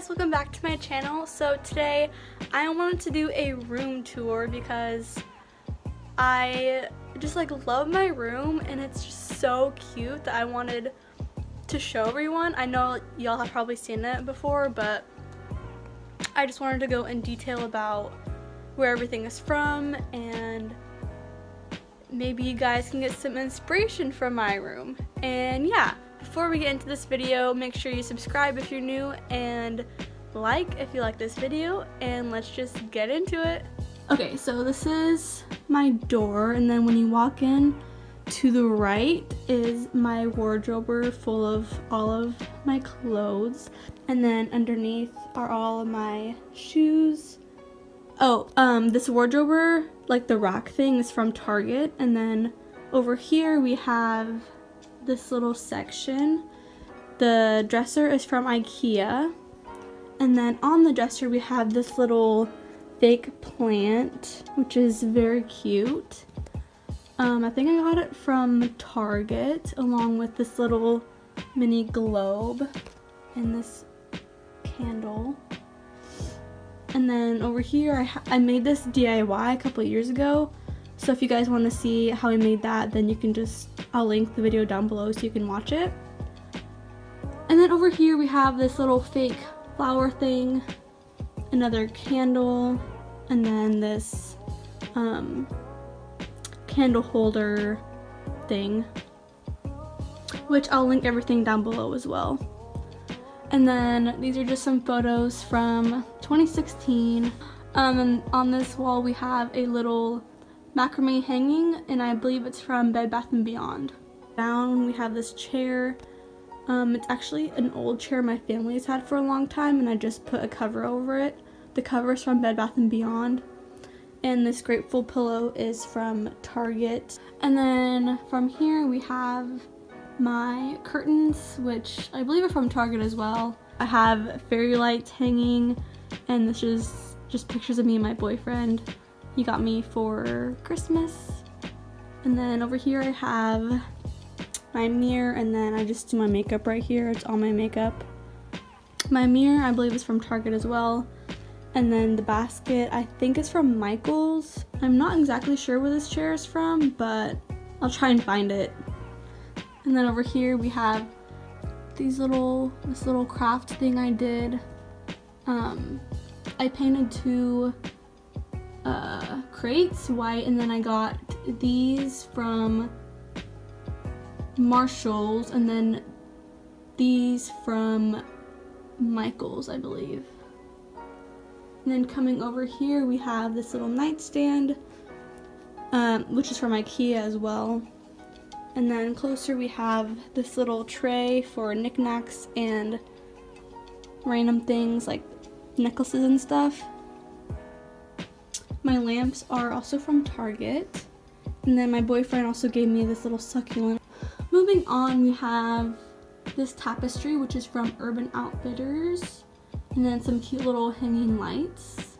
welcome back to my channel. So today I wanted to do a room tour because I just love my room and it's just so cute that I wanted to show everyone. I know y'all have probably seen it before, but I just wanted to go in detail about where everything is from and maybe you guys can get some inspiration from my room. And yeah, before we get into this video, make sure you subscribe if you're new and like if you like this video, and let's just get into it. Okay, so this is my door, and then when you walk in, to the right is my wardrobe full of all of my clothes, and then underneath are all of my shoes. This wardrobe, like the rack thing, is from Target, and then over here we have this little section. The dresser is from IKEA, and then on the dresser we have this little fake plant, which is very cute. I think I got it from Target along with this little mini globe and this candle. And then over here I made this DIY a couple years ago, so if you guys want to see how I made that, then you can I'll link the video down below so you can watch it. And then over here we have this little fake flower thing, another candle, and then this candle holder thing, which I'll link everything down below as well. And then these are just some photos from 2016. And on this wall we have a little macrame hanging, and I believe it's from Bed Bath & Beyond. Down we have this chair. It's actually an old chair my family's had for a long time, and I just put a cover over it. The cover is from Bed Bath & Beyond. And this grateful pillow is from Target. And then from here we have my curtains, which I believe are from Target as well. I have fairy lights hanging, and this is just pictures of me and my boyfriend. He got me for Christmas. And then over here I have my mirror, and then I just do my makeup right here. It's all my makeup. My mirror I believe is from Target as well. And then the basket I think is from Michael's. I'm not exactly sure where this chair is from, but I'll try and find it. And then over here we have this little craft thing I did. I painted two crates white, and then I got these from Marshall's, and then these from Michael's, I believe. And then coming over here we have this little nightstand, which is from IKEA as well. And then closer we have this little tray for knickknacks and random things like necklaces and stuff. My lamps are also from Target. And then my boyfriend also gave me this little succulent. Moving on, we have this tapestry, which is from Urban Outfitters. And then some cute little hanging lights.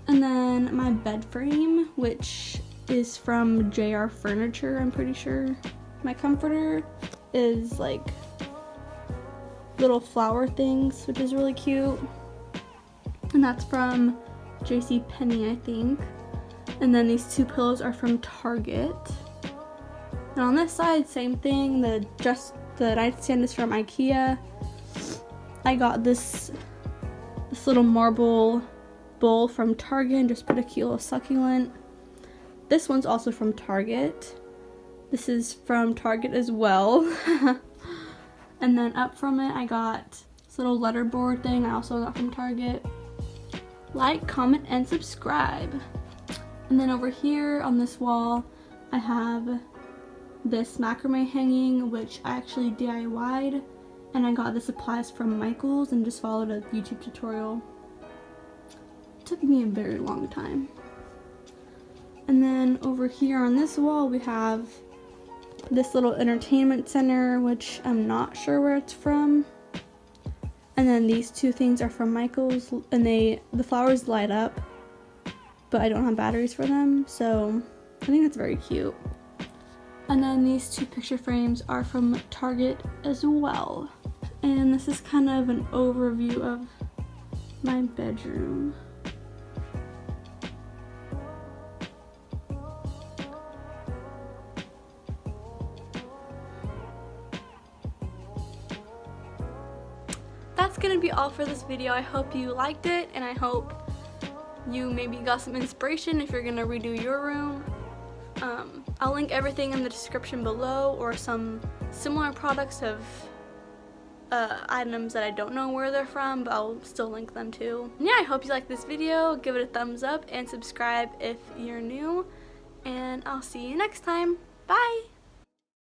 And then my bed frame, which is from JR Furniture, I'm pretty sure. My comforter is like little flower things, which is really cute. And that's from JCPenney, I think. And then these two pillows are from Target. And on this side, same thing. The nightstand is from IKEA. I got this little marble bowl from Target and just put a cute little succulent. This one's also from Target. This is from Target as well. And then up from it, I got this little letterboard thing I also got from Target. Like, comment, and subscribe. And then over here on this wall, I have this macrame hanging, which I actually DIY'd. And I got the supplies from Michael's and just followed a YouTube tutorial. It took me a very long time. And then over here on this wall we have this little entertainment center, which I'm not sure where it's from. And then these two things are from Michael's, and the flowers light up, but I don't have batteries for them, so I think that's very cute. And then these two picture frames are from Target as well. And this is kind of an overview of my bedroom. That's gonna be all for this video. I hope you liked it, and I hope you maybe got some inspiration if you're gonna redo your room. I'll link everything in the description below, or some similar products of items that I don't know where they're from, but I'll still link them too. And yeah, I hope you liked this video. Give it a thumbs up and subscribe if you're new, and I'll see you next time. Bye!